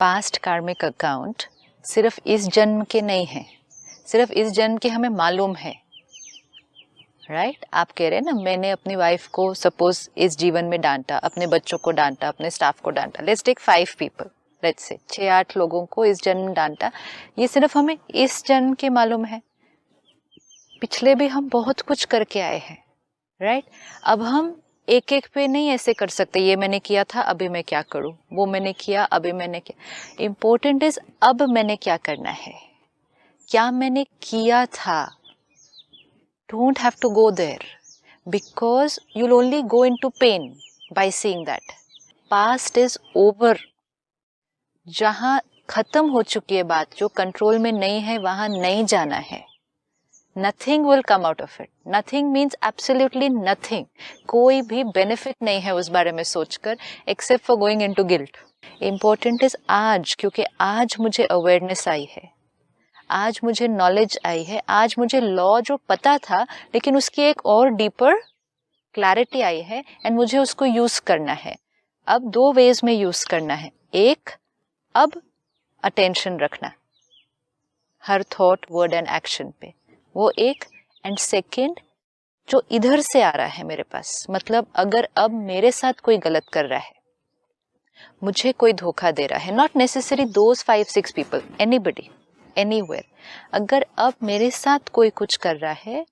Past karmic account सिर्फ इस जन्म के नहीं है, सिर्फ इस जन्म के हमें मालूम है, राइट? आप कह रहे हैं ना, मैंने अपनी वाइफ को सपोज इस जीवन में डांटा, अपने बच्चों को डांटा, अपने स्टाफ को डांटा, let's take 5 people, let's say 6-8 लोगों को इस जन्म डांटा, ये सिर्फ हमें इस जन्म के मालूम है। पिछले भी हम बहुत कुछ करके आए हैं, राइट? अब हम एक एक पे नहीं ऐसे कर सकते, ये मैंने किया था अभी मैं क्या करूं, वो मैंने किया अभी मैंने क्या। इम्पोर्टेंट इज अब मैंने क्या करना है, क्या मैंने किया था। Don't have to go there because you'll only go into pain by seeing that. Past is over, जहां खत्म हो चुकी है बात, जो कंट्रोल में नहीं है वहां नहीं जाना है। Nothing will come out of it. Nothing means absolutely nothing. कोई भी benefit नहीं है उस बारे में सोचकर, except for going into guilt. Important is आज, क्योंकि आज मुझे awareness आई है, आज मुझे knowledge आई है, आज मुझे law जो पता था लेकिन उसकी एक और deeper clarity आई है and मुझे उसको use करना है। अब 2 ways में use करना है। एक, अब attention रखना हर thought, word and action पे, वो एक। एंड सेकेंड, जो इधर से आ रहा है मेरे पास, मतलब अगर अब मेरे साथ कोई गलत कर रहा है, मुझे कोई धोखा दे रहा है, not necessary those 5-6 people, anybody anywhere, अगर अब मेरे साथ कोई कुछ कर रहा है,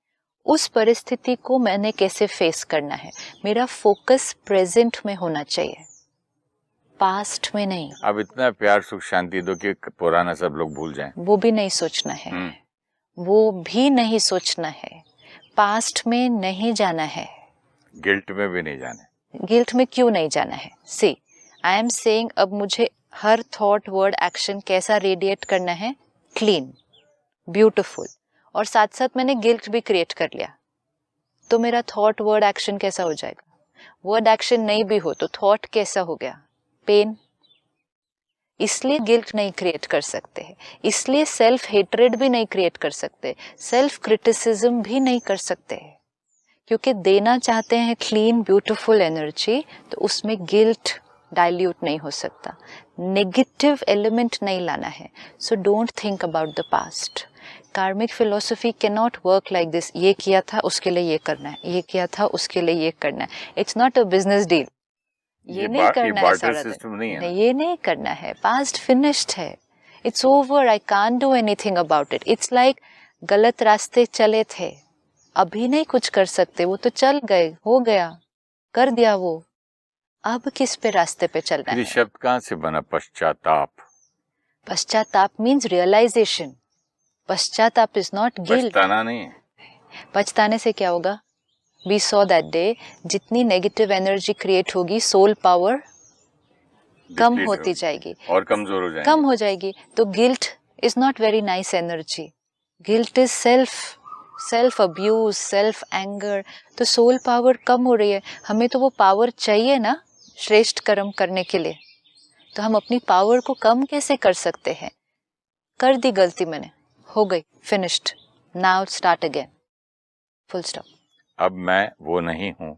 उस परिस्थिति को मैंने कैसे फेस करना है। मेरा फोकस प्रेजेंट में होना चाहिए, पास्ट में नहीं। अब इतना प्यार सुख शांति दो कि पुराना सब लोग भूल जाएं, वो भी नहीं सोचना है, वो भी नहीं सोचना है, पास्ट में नहीं जाना है, गिल्ट में भी नहीं जाना है। गिल्ट में क्यों नहीं जाना है? सी, आई एम सेइंग अब मुझे हर थॉट, वर्ड, एक्शन कैसा रेडिएट करना है, क्लीन, ब्यूटीफुल, और साथ साथ मैंने गिल्ट भी क्रिएट कर लिया, तो मेरा थॉट, वर्ड, एक्शन कैसा हो जाएगा? वर्ड एक्शन नहीं भी हो तो थॉट कैसा हो गया? पेन। इसलिए गिल्ट नहीं क्रिएट कर सकते हैं, इसलिए सेल्फ हेट्रेड भी नहीं क्रिएट कर सकते, सेल्फ क्रिटिसिज्म भी नहीं कर सकते, क्योंकि देना चाहते हैं क्लीन ब्यूटीफुल एनर्जी, तो उसमें गिल्ट डाइल्यूट नहीं हो सकता, नेगेटिव एलिमेंट नहीं लाना है। So don't think about the past. Karmic philosophy can not work like this, ये किया था उसके लिए ये करना है, ये किया था उसके लिए ये करना है। It's not a business deal, ये नहीं करना है सारा दिन, नहीं, ये नहीं करना है। पास्ट फिनिश्ड है, it's over, I can't do anything about it. It's like गलत रास्ते चले थे, अभी नहीं कुछ कर सकते, वो तो चल गए, हो गया, कर दिया वो, अब किस पे रास्ते पे चलना है? शब्द कहाँ से बना पश्चाताप? पश्चाताप मीन्स रियलाइजेशन। पश्चाताप इज नॉट गिल्ट। पछताना नहीं है। पछताने से क्या होगा? We saw that day, जितनी नेगेटिव एनर्जी क्रिएट होगी, सोल पावर कम होती जाएगी और कमजोर हो जाएगी, कम हो जाएगी। तो guilt is not very nice energy, guilt is self abuse, self anger. तो सोल पावर कम हो रही है, हमें तो वो पावर चाहिए ना श्रेष्ठ कर्म करने के लिए, तो हम अपनी पावर को कम कैसे कर सकते हैं? कर दी गलती मैंने, हो गई, finished, now start again, full stop. अब मैं वो नहीं हूँ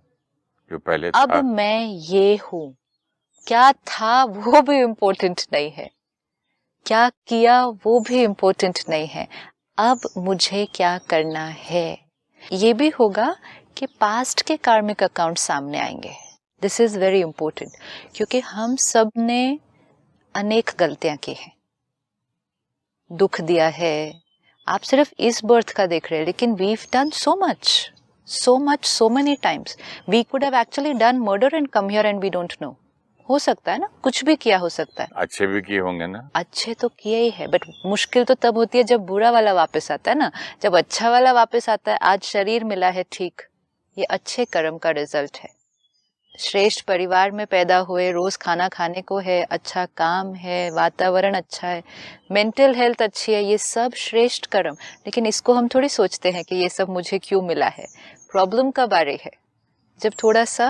जो पहले था। अब मैं ये हूँ, क्या था वो भी इम्पोर्टेंट नहीं है, क्या किया वो भी इम्पोर्टेंट नहीं है, अब मुझे क्या करना है। ये भी होगा कि पास्ट के कार्मिक अकाउंट सामने आएंगे। दिस इज वेरी इम्पोर्टेंट, क्योंकि हम सब ने अनेक गलतियां की हैं, दुख दिया है। आप सिर्फ इस बर्थ का देख रहे हैं, लेकिन we've done so much, so many times. We could have actually done murder and come here and we don't know. हो सकता है ना, कुछ भी किया हो सकता है। अच्छे भी किए होंगे ना? अच्छे तो किए ही है, बट मुश्किल तो तब होती है जब बुरा वाला वापस आता है ना। जब अच्छा वाला वापस आता है, आज शरीर मिला है ठीक, ये अच्छे कर्म का रिजल्ट है। श्रेष्ठ परिवार में पैदा हुए, रोज खाना खाने को है, अच्छा काम है, वातावरण अच्छा है, मेंटल हेल्थ अच्छी है, ये सब श्रेष्ठ कर्म। लेकिन इसको हम थोड़ी सोचते हैं कि ये सब मुझे क्यों मिला है। प्रॉब्लम कब आ रही है? जब थोड़ा सा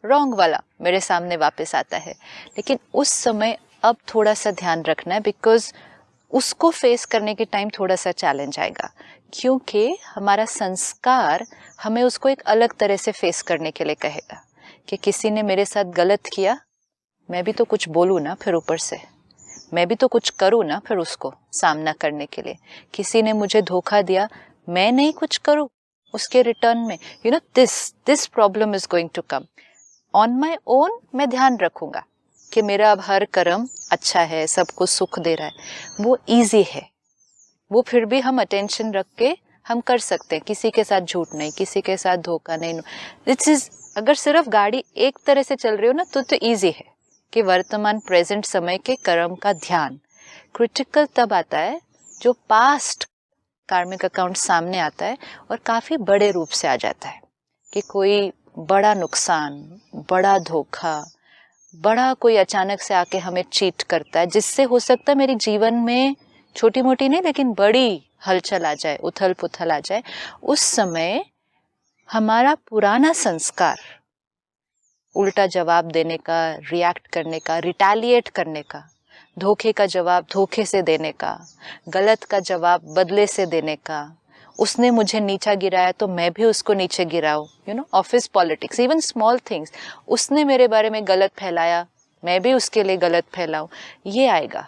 रॉन्ग वाला मेरे सामने वापस आता है। लेकिन उस समय अब थोड़ा सा ध्यान रखना है, बिकॉज उसको फेस करने के टाइम थोड़ा सा चैलेंज आएगा, क्योंकि हमारा संस्कार हमें उसको एक अलग तरह से फेस करने के लिए कहेगा कि किसी ने मेरे साथ गलत किया, मैं भी तो कुछ बोलूँ ना, फिर ऊपर से मैं भी तो कुछ करूँ ना फिर उसको सामना करने के लिए। किसी ने मुझे धोखा दिया, मैं नहीं कुछ करूँ उसके रिटर्न में, you know this problem is going to come on my own. मैं ध्यान रखूंगा कि मेरा अब हर कर्म अच्छा है, सबको सुख दे रहा है, वो इजी है, वो फिर भी हम अटेंशन रख के हम कर सकते हैं। किसी के साथ झूठ नहीं, किसी के साथ धोखा नहीं। दिस इज, अगर सिर्फ गाड़ी एक तरह से चल रही हो ना तो इजी है कि वर्तमान प्रेजेंट समय के कर्म का ध्यान। क्रिटिकल तब आता है जो पास्ट कार्मिक अकाउंट सामने आता है और काफी बड़े रूप से आ जाता है कि कोई बड़ा नुकसान, बड़ा धोखा, बड़ा कोई अचानक से आके हमें चीट करता है, जिससे हो सकता है मेरे जीवन में छोटी मोटी नहीं लेकिन बड़ी हलचल आ जाए, उथल पुथल आ जाए। उस समय हमारा पुराना संस्कार उल्टा जवाब देने का, रिएक्ट करने का, रिटेलिएट करने का, धोखे का जवाब धोखे से देने का, गलत का जवाब बदले से देने का, उसने मुझे नीचा गिराया तो मैं भी उसको नीचे गिराऊं, you know, office politics, even small things, उसने मेरे बारे में गलत फैलाया मैं भी उसके लिए गलत फैलाऊं, ये आएगा,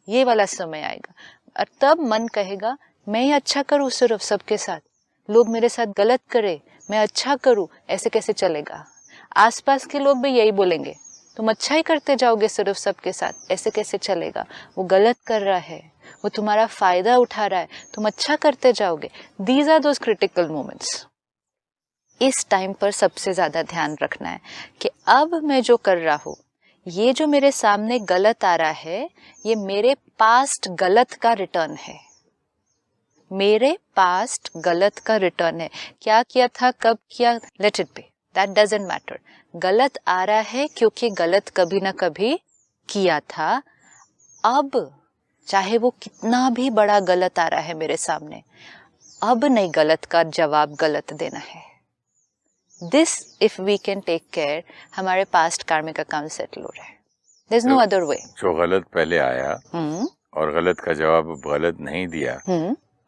ये वाला समय आएगा। और तब मन कहेगा मैं ही अच्छा करूं सिर्फ सबके साथ, लोग मेरे साथ गलत करे मैं अच्छा करूं, ऐसे कैसे चलेगा। आसपास के लोग भी यही बोलेंगे, तुम अच्छा ही करते जाओगे सिर्फ सबके साथ, ऐसे कैसे चलेगा, वो गलत कर रहा है, वो तुम्हारा फायदा उठा रहा है, तुम अच्छा करते जाओगे। These are those critical moments. इस टाइम पर सबसे ज्यादा ध्यान रखना है कि अब मैं जो कर रहा हूँ, ये जो मेरे सामने गलत आ रहा है, ये मेरे पास्ट गलत का रिटर्न है, मेरे पास्ट गलत का रिटर्न है। क्या किया था, कब किया, let it be, that doesn't matter. गलत आ रहा है क्योंकि गलत कभी ना कभी किया था। अब चाहे वो कितना भी बड़ा गलत आ रहा है मेरे सामने, अब नहीं गलत का जवाब गलत देना है। This if we can take care, हमारे पास्ट कार्मिक अकाउंट सेटल हो रहा है। There is no other way. जो गलत पहले आया और गलत का जवाब गलत नहीं दिया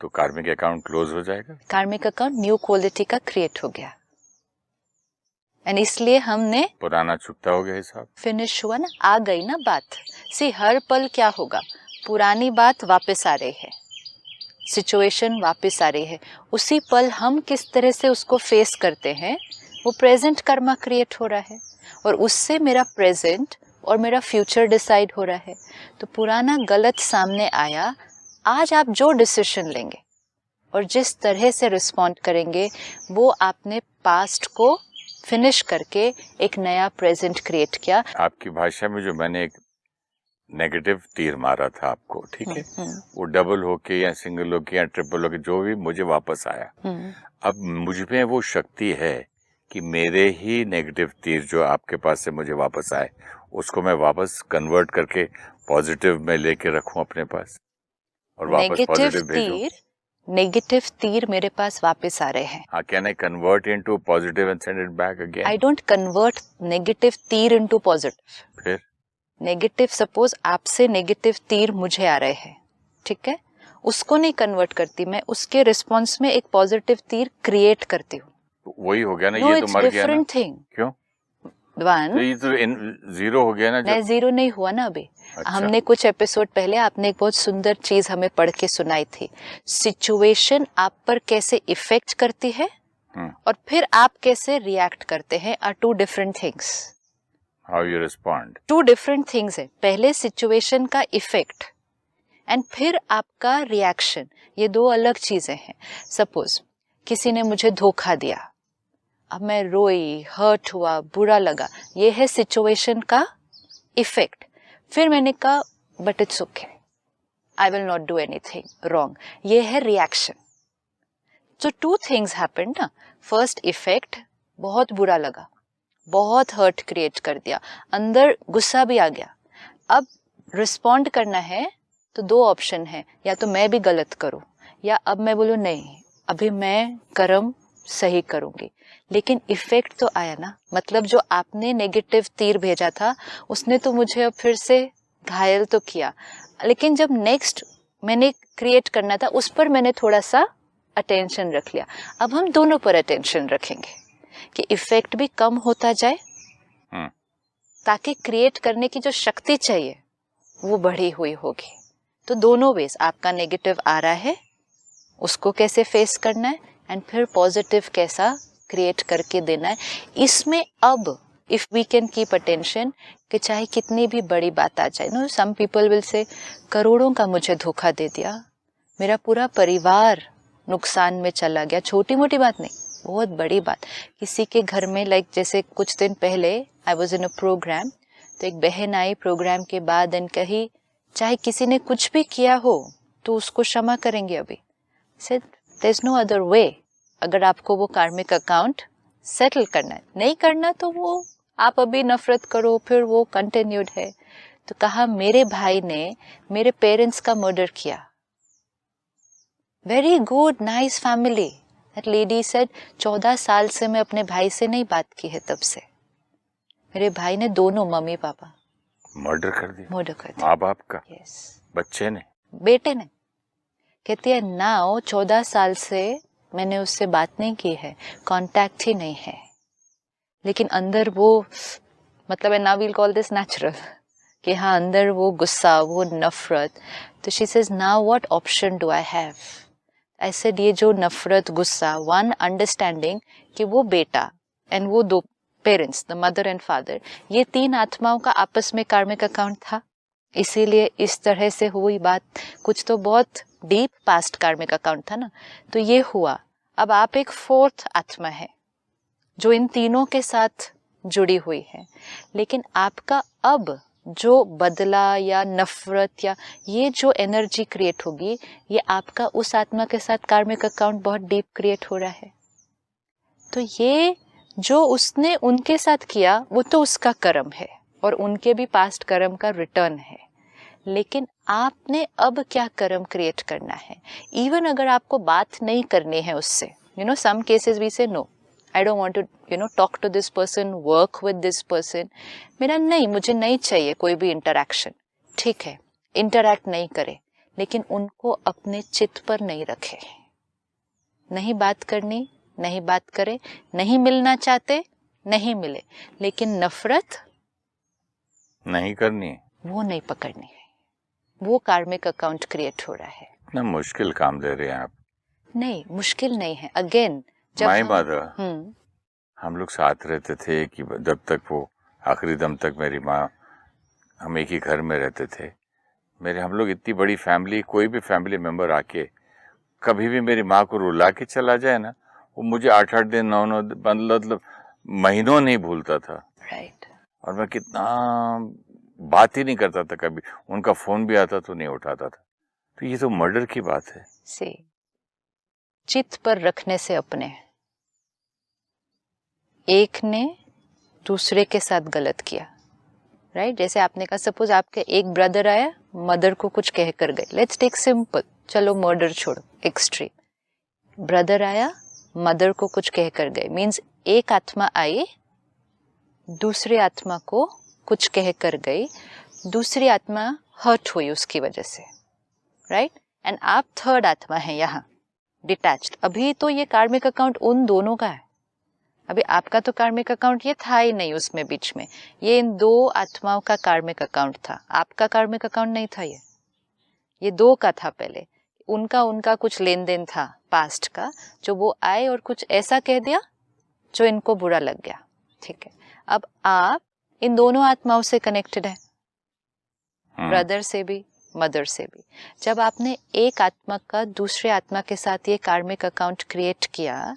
तो कार्मिक अकाउंट क्लोज हो जाएगा। कार्मिक अकाउंट न्यू क्वालिटी का क्रिएट हो गया, एंड इसलिए हमने पुराना चुकता हो गया हिसाब, फिनिश हुआ ना, आ गई ना बात। सी हर पल क्या होगा, पुरानी बात वापस आ रही है, सिचुएशन वापस आ रही है, उसी पल हम किस तरह से उसको फेस करते हैं, वो प्रेजेंट कर्मा क्रिएट हो रहा है और उससे मेरा प्रेजेंट और मेरा फ्यूचर डिसाइड हो रहा है। तो पुराना गलत सामने आया, आज आप जो डिसीजन लेंगे और जिस तरह से रिस्पॉन्ड करेंगे, वो आपने पास्ट को फिनिश करके एक नया प्रेजेंट क्रिएट किया। आपकी भाषा में जो मैंने एक नेगेटिव तीर मारा था आपको, ठीक है, वो डबल होके या सिंगल होके या ट्रिपल होके जो भी मुझे वापस आया, अब मुझ में वो शक्ति है कि मेरे ही नेगेटिव तीर जो आपके पास से मुझे वापस आए, उसको मैं वापस कन्वर्ट करके पॉजिटिव में लेके रखूं अपने पास और वापस पॉजिटिव भेजूं। नेगेटिव तीर मेरे पास वापस आ रहे हैं। Can I convert into positive and send it back again? I don't convert negative तीर इनटू पॉजिटिव। फिर नेगेटिव, सपोज आपसे नेगेटिव तीर मुझे आ रहे हैं, ठीक है, उसको नहीं कन्वर्ट करती मैं, उसके रिस्पॉन्स में एक पॉजिटिव तीर क्रिएट करती हूँ। वही हो गया ना, ये तो मर गया ना। थिंग क्यों? वन, तो ये तो जीरो हो गया ना। नहीं, जीरो नहीं हुआ ना अभी। अच्छा। हमने कुछ एपिसोड पहले आपने एक बहुत सुंदर चीज हमें पढ़ के सुनाई थी, सिचुएशन आप पर कैसे इफेक्ट करती है और फिर आप कैसे रिएक्ट करते हैं, are two different things. How you respond, to different things है। पहले सिचुएशन का इफेक्ट एंड फिर आपका रिएक्शन, ये दो अलग चीजें हैं। सपोज किसी ने मुझे धोखा दिया, अब मैं रोई, हर्ट हुआ, बुरा लगा, ये है सिचुएशन का इफेक्ट। फिर मैंने कहा but it's okay, I will not do anything wrong, ये है रिएक्शन। सो टू थिंग्स हैपेंड ना। फर्स्ट इफेक्ट, बहुत बुरा लगा, बहुत हर्ट क्रिएट कर दिया, अंदर गुस्सा भी आ गया। अब रिस्पॉन्ड करना है तो दो ऑप्शन है, या तो मैं भी गलत करूं या अब मैं बोलूं नहीं अभी मैं कर्म सही करूंगी। लेकिन इफेक्ट तो आया ना, मतलब जो आपने नेगेटिव तीर भेजा था उसने तो मुझे अब फिर से घायल तो किया, लेकिन जब नेक्स्ट मैंने क्रिएट करना था उस पर मैंने थोड़ा सा अटेंशन रख लिया। अब हम दोनों पर अटेंशन रखेंगे कि इफेक्ट भी कम होता जाए ताकि क्रिएट करने की जो शक्ति चाहिए वो बढ़ी हुई होगी। तो दोनों वेज, आपका नेगेटिव आ रहा है उसको कैसे फेस करना है एंड फिर पॉजिटिव कैसा क्रिएट करके देना है। इसमें अब if we can keep attention कि चाहे कितनी भी बड़ी बात आ जाए, know some people will say करोड़ों का मुझे धोखा दे दिया, मेरा पूरा परिवार नुकसान में चला गया, छोटी मोटी बात नहीं, बहुत बड़ी बात। किसी के घर में लाइक जैसे कुछ दिन पहले I was in a programme, तो एक बहन आई प्रोग्राम के बाद एंड कही चाहे किसी ने कुछ भी किया हो तो उसको क्षमा करेंगे अभी। Said there is no other way. अगर आपको वो कार्मिक अकाउंट सेटल करना है, नहीं करना तो वो आप अभी नफरत करो, फिर वो कंटिन्यूड है। तो कहा मेरे भाई ने मेरे पेरेंट्स का मर्डर किया, very good nice family. That lady said 14 साल से मैं अपने भाई से नहीं बात की है, तब से मेरे भाई ने दोनों मम्मी पापा मर्डर कर दिया, माँ बाप का। yes. बच्चे ने, बेटे ने। कहती है नाउ 14 साल से मैंने उससे बात नहीं की है, कांटेक्ट ही नहीं है, लेकिन अंदर वो मतलब now will call this natural कि हाँ अंदर वो गुस्सा, वो नफरत। तो she says now what option do I have. ऐसे ये जो नफरत, गुस्सा, वन अंडरस्टैंडिंग कि वो बेटा एंड वो दो parents, the mother and father, ये तीन आत्माओं का आपस में कार्मिक अकाउंट था, इसीलिए इस तरह से हुई बात। कुछ तो बहुत डीप पास्ट कार्मिक अकाउंट था ना, तो ये हुआ। अब आप एक फोर्थ आत्मा है जो इन तीनों के साथ जुड़ी हुई है, लेकिन आपका अब जो बदला या नफरत या ये जो एनर्जी क्रिएट होगी, ये आपका उस आत्मा के साथ कार्मिक अकाउंट बहुत डीप क्रिएट हो रहा है। तो ये जो उसने उनके साथ किया वो तो उसका कर्म है और उनके भी पास्ट कर्म का रिटर्न है, लेकिन आपने अब क्या कर्म क्रिएट करना है। इवन अगर आपको बात नहीं करनी है उससे, you know some cases we say no I don't want to you know talk to this person, work with this person, मेरा नहीं, मुझे नहीं चाहिए कोई भी इंटरैक्शन, ठीक है इंटरैक्ट नहीं करे, लेकिन उनको अपने चित्त पर नहीं रखे। नहीं बात करनी, नहीं बात करे, नहीं मिलना चाहते, नहीं मिले, लेकिन नफरत नहीं करनी है, वो नहीं पकड़नी है। वो कार्मिक अकाउंट क्रिएट हो रहा है। इतना मुश्किल काम दे रहे हैं आप। नहीं मुश्किल नहीं है। अगेन जब हम लोग साथ रहते थे कि जब तक वो आखिरी दम तक मेरी माँ, हम एक ही घर में रहते थे। हम लोग इतनी बड़ी फैमिली, कोई भी फैमिली मेंबर आके कभी भी मेरी माँ को रुला के चला जाए ना, वो मुझे 8-8 दिन 9-9 मतलब महीनों नहीं भूलता था। राइट। और मैं कितना बात ही नहीं करता था, कभी उनका फोन भी आता तो नहीं उठाता था। तो ये तो मर्डर की बात है। चित्त पर रखने से अपने एक ने दूसरे के साथ गलत किया, राइट। जैसे आपने कहा सपोज आपके एक ब्रदर आया, मदर को कुछ कह कर गए, लेट्स टेक सिंपल, चलो मर्डर छोड़ो, एक्सट्रीम। ब्रदर आया, मदर को कुछ कह कर गए, मीन्स एक आत्मा आई, दूसरी आत्मा को कुछ कह कर गई, दूसरी आत्मा हर्ट हुई उसकी वजह से, राइट। एंड आप थर्ड आत्मा है यहाँ डिटैच्ड। अभी तो ये कार्मिक अकाउंट उन दोनों का है, अभी आपका तो कार्मिक अकाउंट ये था ही नहीं उसमें बीच में, ये इन दो आत्माओं का कार्मिक अकाउंट था, आपका कार्मिक अकाउंट नहीं था, ये दो का था पहले। उनका कुछ लेन देन था पास्ट का, जो वो आए और कुछ ऐसा कह दिया जो इनको बुरा लग गया, ठीक है। अब आप इन दोनों आत्माओं से कनेक्टेड है, ब्रदर से भी, मदर से भी। जब आपने एक आत्मा का दूसरे आत्मा के साथ ये कार्मिक अकाउंट क्रिएट किया,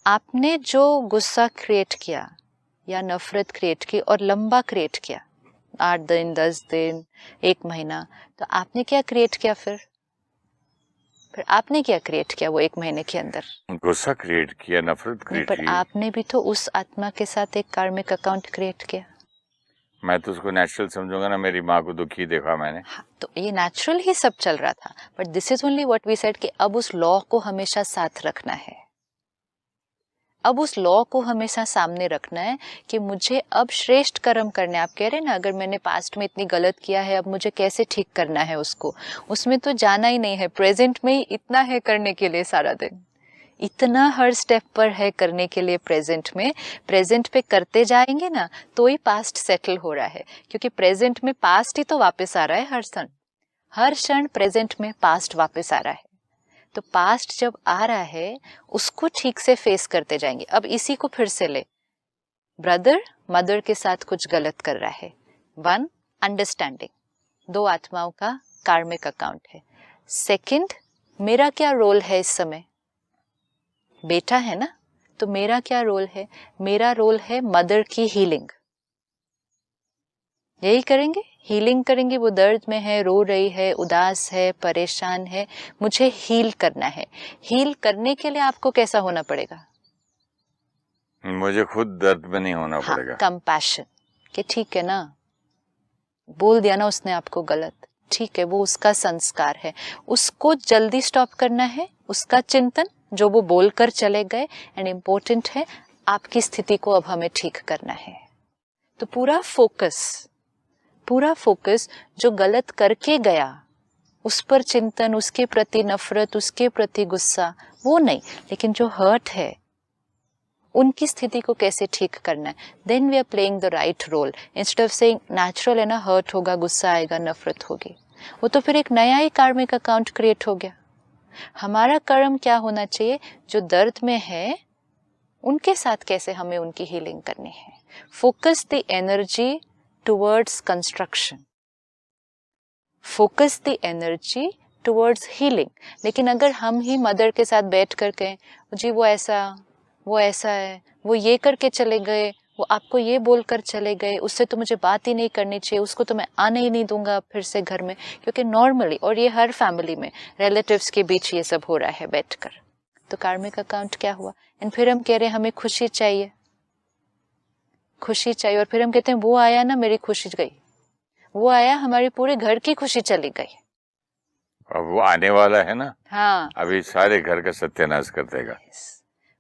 आपने जो गुस्सा क्रिएट किया या नफरत क्रिएट की और लंबा क्रिएट किया, 8 दिन 10 दिन 1 महीना, तो आपने क्या क्रिएट किया फिर आपने क्या क्रिएट किया वो 1 महीने के अंदर? गुस्सा क्रिएट किया, नफरत क्रिएट की। पर आपने भी तो उस आत्मा के साथ एक कार्मिक अकाउंट क्रिएट किया। मैं तो उसको नेचुरल समझूंगा ना, मेरी माँ को दुखी देखा मैंने। हाँ, तो ये नेचुरल ही सब चल रहा था, but this is only what we said कि अब उस लॉ को हमेशा साथ रखना है, अब उस लॉ को हमेशा सामने रखना है कि मुझे अब श्रेष्ठ कर्म करने। आप कह रहे हैं ना, अगर मैंने पास्ट में इतनी गलत किया है, अब मुझे कैसे ठीक करना है उसको, उसमें तो जाना ही नहीं है, प्रेजेंट में ही इतना है करने के लिए सारा दिन, इतना हर स्टेप पर है करने के लिए प्रेजेंट में। प्रेजेंट पे करते जाएंगे ना तो ही पास्ट सेटल हो रहा है, क्योंकि प्रेजेंट में पास्ट ही तो वापस आ रहा है हर क्षण प्रेजेंट में पास्ट वापस आ रहा है। तो पास्ट जब आ रहा है उसको ठीक से फेस करते जाएंगे। अब इसी को फिर से ले, ब्रदर मदर के साथ कुछ गलत कर रहा है, 1 अंडरस्टैंडिंग, 2 आत्माओं का कार्मिक अकाउंट है। सेकंड, मेरा क्या रोल है इस समय, बेटा है ना, तो मेरा क्या रोल है, मेरा रोल है मदर की हीलिंग। यही करेंगे, हीलिंग करेंगे। वो दर्द में है, रो रही है, उदास है, परेशान है, मुझे हील करना है। हील करने के लिए आपको कैसा होना पड़ेगा, मुझे खुद दर्द में नहीं होना पड़ेगा। कंपैशन, कि ठीक है ना, बोल दिया ना उसने आपको गलत, ठीक है, वो उसका संस्कार है, उसको जल्दी स्टॉप करना है, उसका चिंतन जो वो बोलकर चले गए। एंड इम्पोर्टेंट है आपकी स्थिति को अब हमें ठीक करना है। तो पूरा फोकस जो गलत करके गया उस पर चिंतन, उसके प्रति नफरत, उसके प्रति गुस्सा, वो नहीं, लेकिन जो हर्ट है उनकी स्थिति को कैसे ठीक करना है। Then we are playing the right role, instead of saying natural है ना, हर्ट होगा, गुस्सा आएगा, नफरत होगी, वो तो फिर एक नया ही कार्मिक अकाउंट क्रिएट हो गया। हमारा कर्म क्या होना चाहिए, जो दर्द में है उनके साथ कैसे हमें उनकी हीलिंग करनी है। Focus the energy towards construction, focus the energy towards healing. लेकिन अगर हम ही मदर के साथ बैठ कर कहें जी वो ऐसा है, वो ये करके चले गए, वो आपको ये बोलकर चले गए, उससे तो मुझे बात ही नहीं करनी चाहिए, उसको तो मैं आने ही नहीं दूंगा फिर से घर में, क्योंकि नॉर्मली, और ये हर फैमिली में रिलेटिव्स के बीच ये सब हो रहा है बैठकर, तो कार्मिक अकाउंट क्या हुआ। एंड फिर हम कह रहे हैं हमें खुशी चाहिए, और फिर हम कहते हैं वो आया ना मेरी खुशी गई, वो आया हमारे पूरे घर की खुशी चली गई। अब वो आने वाला है ना, हाँ, अभी सारे घर का सत्यानाश कर देगा।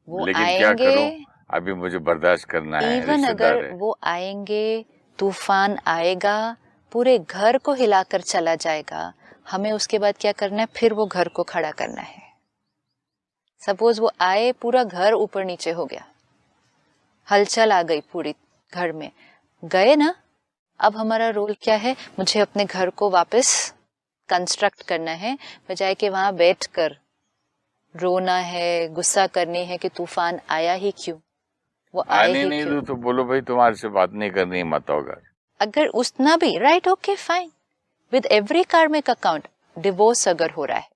वो लेकिन आएंगे, क्या करूं, अभी मुझे बर्दाश्त करना है। इवन अगर वो आएंगे, तूफान आएगा, पूरे घर को हिलाकर चला जाएगा, हमें उसके बाद क्या करना है, फिर वो घर को खड़ा करना है। सपोज वो आए, पूरा घर ऊपर नीचे हो गया, हलचल आ गई पूरी घर में, गए ना, अब हमारा रोल क्या है, मुझे अपने घर को वापस कंस्ट्रक्ट करना है, बजाय कि वहां बैठकर रोना है, गुस्सा करनी है कि तूफान आया ही क्यों, वो आने नहीं दो तो बोलो भाई तुम्हारे से बात नहीं करनी है, मत आओ घर। अगर उतना भी right, okay fine. With every कार्मिक अकाउंट, डिवोर्स अगर हो रहा है,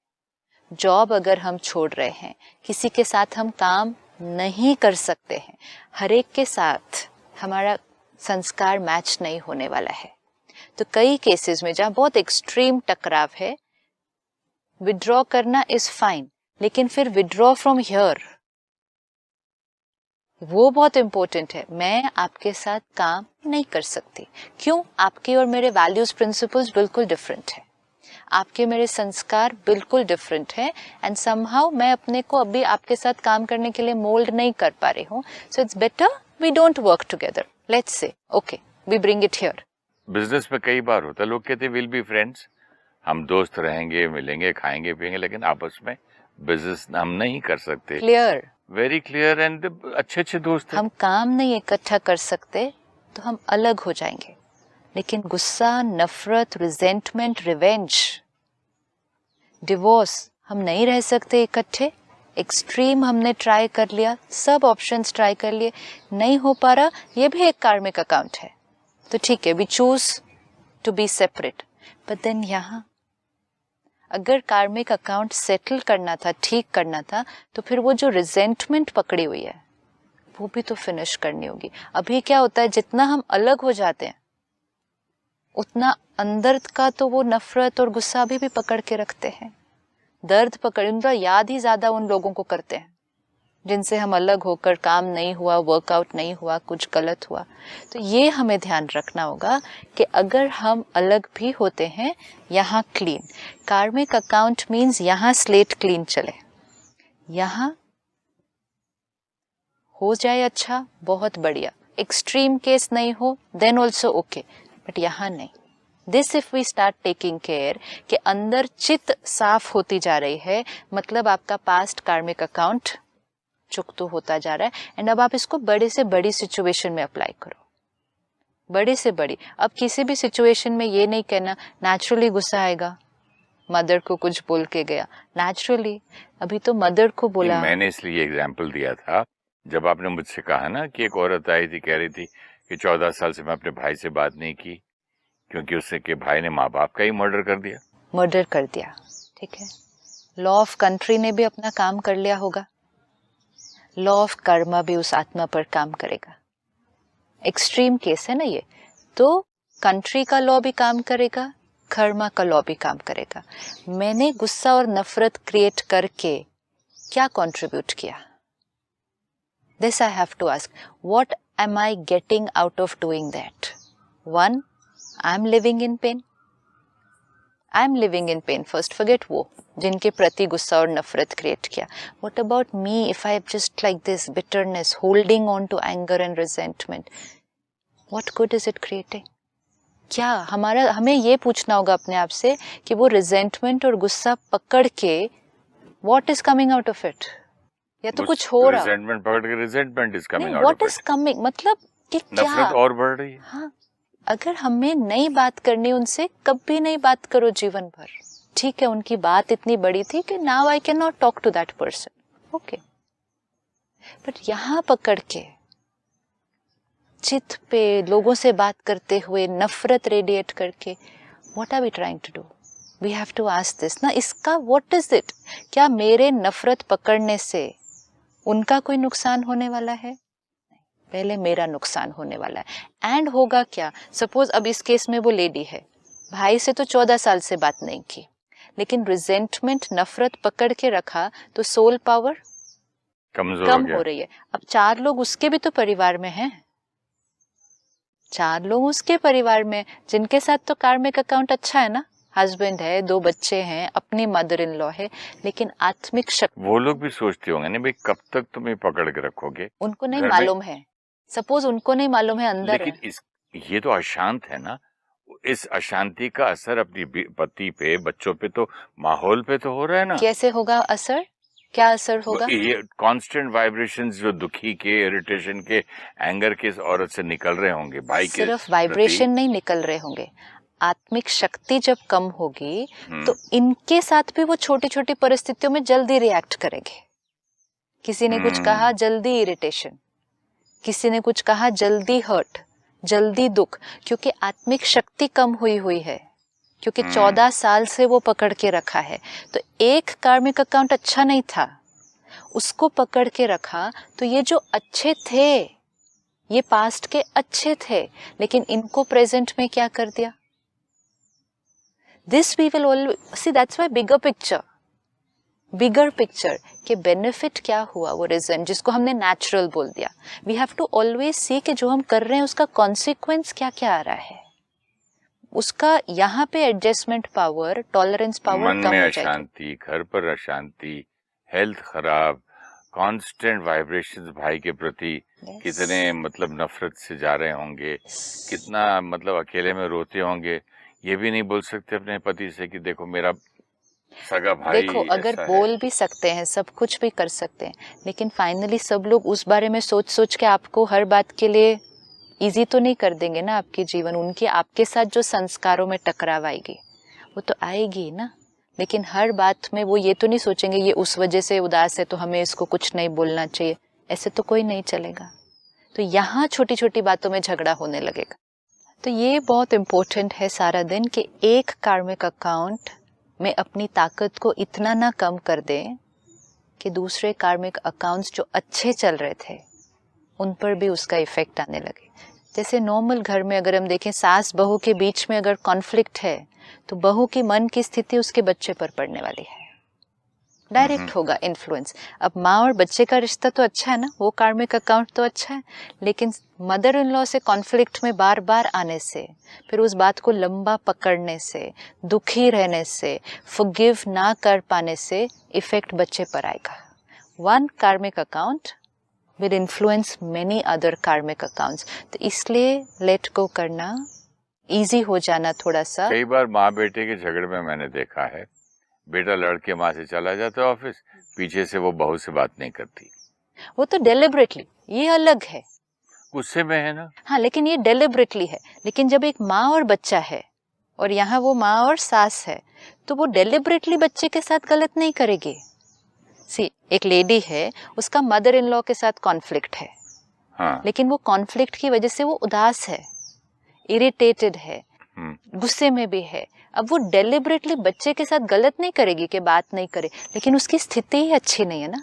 जॉब अगर हम छोड़ रहे हैं, किसी के साथ हम काम नहीं कर सकते हैं, हर एक के साथ हमारा संस्कार मैच नहीं होने वाला है, तो कई केसेस में जहां बहुत एक्सट्रीम टकराव है, विड्रॉ करना इज फाइन, लेकिन फिर विड्रॉ फ्रॉम हियर, वो बहुत इंपॉर्टेंट है। मैं आपके साथ काम नहीं कर सकती, क्यों, आपके और मेरे वैल्यूज प्रिंसिपल्स बिल्कुल डिफरेंट है, आपके मेरे संस्कार बिल्कुल डिफरेंट है, एंड समहाउ मैं अपने को अभी आपके साथ काम करने के लिए मोल्ड नहीं कर पा रही हूँ, so it's better we don't work together, let's say okay we bring it here. Business में कई बार होता है, लोग कहते विल बी फ्रेंड्स, हम दोस्त रहेंगे, मिलेंगे, खाएंगे पिएंगे, लेकिन आपस में बिजनेस हम नहीं कर सकते। क्लियर, वेरी क्लियर, एंड अच्छे दोस्त हैं। हम काम नहीं इकट्ठा कर सकते तो हम अलग हो जाएंगे, लेकिन गुस्सा, नफरत, रिजेंटमेंट, रिवेंज, डिवोर्स, हम नहीं रह सकते इकट्ठे। एक्सट्रीम हमने ट्राई कर लिया, सब ऑप्शंस ट्राई कर लिए, नहीं हो पा रहा, ये भी एक कार्मिक अकाउंट है, तो ठीक है, we choose to be separate. But then यहाँ अगर कार्मिक अकाउंट सेटल करना था, ठीक करना था, तो फिर वो जो रिजेंटमेंट पकड़ी हुई है वो भी तो फिनिश करनी होगी। अभी क्या होता है, जितना हम अलग हो जाते हैं उतना अंदर का तो वो नफरत और गुस्सा अभी भी पकड़ के रखते हैं, दर्द पकड़, उनका याद ही ज्यादा उन लोगों को करते हैं जिनसे हम अलग होकर, काम नहीं हुआ, वर्कआउट नहीं हुआ, कुछ गलत हुआ। तो ये हमें ध्यान रखना होगा कि अगर हम अलग भी होते हैं, यहाँ क्लीन, कार्मिक अकाउंट मीन्स यहाँ स्लेट क्लीन चले, यहाँ हो जाए अच्छा, बहुत बढ़िया, एक्सट्रीम केस नहीं हो देन ऑल्सो ओके, बट यहाँ नहीं। This if we start taking care कि अंदर चित्त साफ होती जा रही है, मतलब आपका पास्ट कार्मिक अकाउंट चुकतो होता जा रहा है। एंड अब आप इसको बड़े से बड़ी सिचुएशन में अप्लाई करो, बड़े से बड़ी। अब किसी भी सिचुएशन में ये नहीं कहना नेचुरली गुस्सा आएगा, मदर को कुछ बोल के गया, नेचुरली। अभी तो मदर को बोला। मैंने इसलिए एग्जाम्पल दिया था जब आपने मुझसे कहा ना कि एक औरत आई थी, कह रही थी कि 14 साल से मैं अपने भाई से बात नहीं की क्योंकि उससे के भाई ने माँ बाप का ही मर्डर कर दिया। ठीक है, लॉ ऑफ कंट्री ने भी अपना काम कर लिया होगा, लॉ ऑफ कर्मा भी उस आत्मा पर काम करेगा। एक्सट्रीम केस है ना ये, तो कंट्री का लॉ भी काम करेगा, कर्मा का लॉ भी काम करेगा। मैंने गुस्सा और नफरत क्रिएट करके क्या कंट्रीब्यूट किया? This I have to ask. What am I getting out of doing that? One, I'm living in pain. I'm living in pain. First, forget वो जिनके प्रति गुस्सा और नफरत क्रिएट किया. What about me if I have just like this bitterness, holding on to anger and resentment? What good is it creating? क्या हमें ये पूछना होगा अपने आप से कि वो रिजेंटमेंट और गुस्सा पकड़ के what is coming out of it? या तो कुछ हो रहा, रिजेंटमेंट पकड़ के resentment is coming out, what is coming, मतलब कि क्या नफरत और बढ़ रही है। हाँ, अगर हमें नई बात करनी उनसे, कभी नहीं बात करो जीवन भर। ठीक है, उनकी बात इतनी बड़ी थी कि now I can not talk to that person, okay, but यहाँ पकड़ के चित पे लोगों से बात करते हुए नफरत रेडिएट करके, what are we trying to do? We have to ask this ना, इसका व्हाट इज इट? क्या मेरे नफरत पकड़ने से उनका कोई नुकसान होने वाला है? पहले मेरा नुकसान होने वाला है। एंड होगा क्या? सपोज अब इस केस में वो लेडी है, भाई से तो 14 साल से बात नहीं की, लेकिन रिजेंटमेंट नफरत पकड़ के रखा तो सोल पावर कम हो रही है। अब 4 लोग उसके भी तो परिवार में हैं, 4 लोग उसके परिवार में जिनके साथ तो कार्मिक अकाउंट अच्छा है ना, हस्बैंड है, 2 बच्चे हैं, अपनी मदर इन लॉ है, लेकिन आत्मिक शक्ति, वो लोग भी सोचते होंगे ना भाई कब तक तुम्हें पकड़ के रखोगे, उनको नहीं मालूम है। सपोज उनको नहीं मालूम है अंदर, लेकिन ये तो अशांत है ना, इस अशांति का असर अपनी पति पे, बच्चों पे, तो माहौल पे तो हो रहा है ना। कैसे होगा असर? क्या असर होगा? ये कांस्टेंट वाइब्रेशंस जो दुखी के, इरिटेशन के, एंगर के इस औरत से निकल रहे होंगे, भाई के सिर्फ वाइब्रेशन नहीं निकल रहे होंगे, आत्मिक शक्ति जब कम होगी तो इनके साथ भी वो छोटी छोटी परिस्थितियों में जल्दी रिएक्ट करेंगे। किसी ने कुछ कहा, जल्दी इरिटेशन, किसी ने कुछ कहा, जल्दी हर्ट, जल्दी दुख, क्योंकि आत्मिक शक्ति कम हुई है, क्योंकि 14 साल से वो पकड़ के रखा है। तो एक कार्मिक अकाउंट अच्छा नहीं था, उसको पकड़ के रखा, तो ये जो अच्छे थे, ये पास्ट के अच्छे थे, लेकिन इनको प्रेजेंट में क्या कर दिया? This we will always see. That's why bigger picture के बेनिफिट क्या हुआ, वो रीजन जिसको हमने नेचुरल बोल दिया। We have to always see कि जो हम कर रहे हैं उसका कॉन्सिक्वेंस क्या क्या आ रहा है, उसका यहाँ पे एडजस्टमेंट पावर, टॉलरेंस पावर मन में अशांति, घर पर अशांति, हेल्थ खराब, कांस्टेंट वाइब्रेशंस भाई के प्रति, कितने मतलब नफरत से जा रहे होंगे, कितना मतलब अकेले में रोते होंगे, ये भी नहीं बोल सकते अपने पति से कि देखो मेरा सगा भाई। देखो, अगर बोल भी सकते हैं, सब कुछ भी कर सकते हैं, लेकिन फाइनली सब लोग उस बारे में सोच सोच के आपको हर बात के लिए इजी तो नहीं कर देंगे ना आपके जीवन। उनके आपके साथ जो संस्कारों में टकराव आएगी वो तो आएगी ना, लेकिन हर बात में वो ये तो नहीं सोचेंगे ये उस वजह से उदास है तो हमें इसको कुछ नहीं बोलना चाहिए, ऐसे तो कोई नहीं चलेगा। तो यहाँ छोटी छोटी बातों में झगड़ा होने लगेगा। तो ये बहुत इम्पोर्टेंट है सारा दिन कि एक कार्मिक अकाउंट में अपनी ताकत को इतना ना कम कर दें कि दूसरे कार्मिक अकाउंट्स जो अच्छे चल रहे थे उन पर भी उसका इफेक्ट आने लगे। जैसे नॉर्मल घर में अगर हम देखें, सास बहू के बीच में अगर कॉन्फ्लिक्ट है तो बहू की मन की स्थिति उसके बच्चे पर पड़ने वाली है, डायरेक्ट होगा इन्फ्लुएंस। अब माँ और बच्चे का रिश्ता तो अच्छा है ना, वो कार्मिक अकाउंट तो अच्छा है, लेकिन मदर इन लॉ से कॉन्फ्लिक्ट में बार बार आने से, फिर उस बात को लंबा पकड़ने से, दुखी रहने से, फॉरगिव ना कर पाने से इफेक्ट बच्चे पर आएगा। वन कार्मिक account will influence many other कार्मिक अकाउंट्स। तो इसलिए लेट गो करना, इजी हो जाना थोड़ा सा। कई बार माँ बेटे के झगड़े में मैंने देखा है, बेटा लड़के माँ से चला जाता है ऑफिस, पीछे से वो बहू से बात नहीं करती, वो तो डेलिबरेटली, ये अलग है। गुस्से में है ना। हाँ, लेकिन ये डेलिबरेटली है। लेकिन जब एक माँ और बच्चा है और यहाँ वो माँ और सास है, तो वो डेलिबरेटली बच्चे के साथ गलत नहीं करेगी। सी, एक लेडी है, उसका मदर इन लॉ के साथ कॉन्फ्लिक्ट है। हाँ। लेकिन वो कॉन्फ्लिक्ट की वजह से वो उदास है, इरिटेटेड है, गुस्से में भी है। अब वो डेलिबरेटली बच्चे के साथ गलत नहीं करेगी कि बात नहीं करे, लेकिन उसकी स्थिति ही अच्छी नहीं है ना,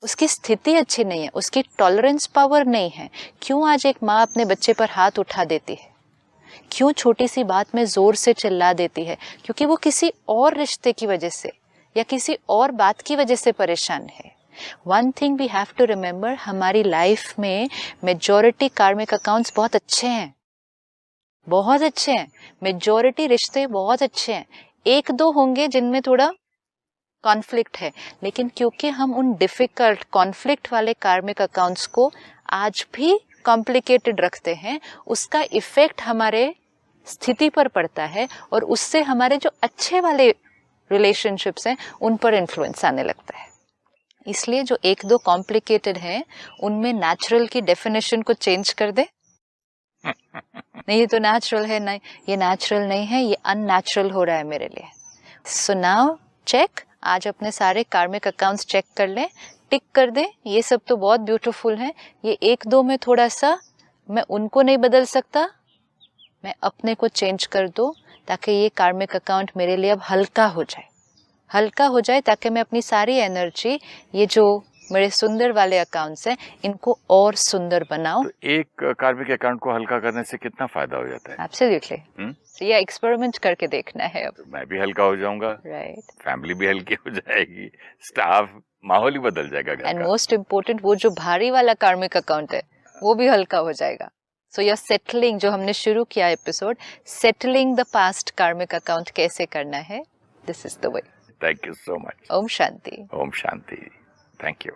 उसकी स्थिति अच्छी नहीं है, उसकी टॉलरेंस पावर नहीं है। क्यों आज एक माँ अपने बच्चे पर हाथ उठा देती है, क्यों छोटी सी बात में जोर से चिल्ला देती है? क्योंकि वो किसी और रिश्ते की वजह से या किसी और बात की वजह से परेशान है। One thing we have to remember, हमारी लाइफ में मेजॉरिटी कार्मिक अकाउंट्स बहुत अच्छे हैं, बहुत अच्छे हैं। मेजॉरिटी रिश्ते बहुत अच्छे हैं। एक दो होंगे जिनमें थोड़ा कॉन्फ्लिक्ट है, लेकिन क्योंकि हम उन डिफिकल्ट कॉन्फ्लिक्ट वाले कार्मिक अकाउंट्स को आज भी कॉम्प्लिकेटेड रखते हैं, उसका इफेक्ट हमारे स्थिति पर पड़ता है और उससे हमारे जो अच्छे वाले रिलेशनशिप्स हैं उन पर इन्फ्लुएंस आने लगता है। इसलिए जो एक दो कॉम्प्लिकेटेड हैं उनमें नेचुरल की डेफिनेशन को चेंज कर दे। नहीं, ये तो नेचुरल है, नहीं ये नेचुरल नहीं है, ये अननेचुरल हो रहा है मेरे लिए। सो नाउ चेक, आज अपने सारे कार्मिक अकाउंट्स चेक कर लें, टिक कर दें। ये सब तो बहुत ब्यूटीफुल हैं, ये एक दो में थोड़ा सा मैं उनको नहीं बदल सकता, मैं अपने को चेंज कर दूं ताकि ये कार्मिक अकाउंट मेरे लिए अब हल्का हो जाए, हल्का हो जाए, ताकि मैं अपनी सारी एनर्जी ये जो मेरे सुंदर वाले अकाउंट्स हैं इनको और सुंदर बनाऊं। तो एक कार्मिक अकाउंट को हल्का करने से कितना फायदा हो जाता है? एब्सोल्युटली। तो ये एक्सपेरिमेंट करके देखना है अब। तो मैं भी हल्का हो जाऊंगा, राइट, फैमिली भी हल्की हो जाएगी, स्टाफ, माहौल ही बदल जाएगा घर एंड का। मोस्ट इम्पोर्टेंट, वो जो भारी वाला कार्मिक अकाउंट है वो भी हल्का हो जाएगा। सो यू आर सेटलिंग, जो हमने शुरू किया episode, settling the past karmic account कैसे करना है, this is the way. Thank you so much. Om Shanti. Om Shanti. Thank you.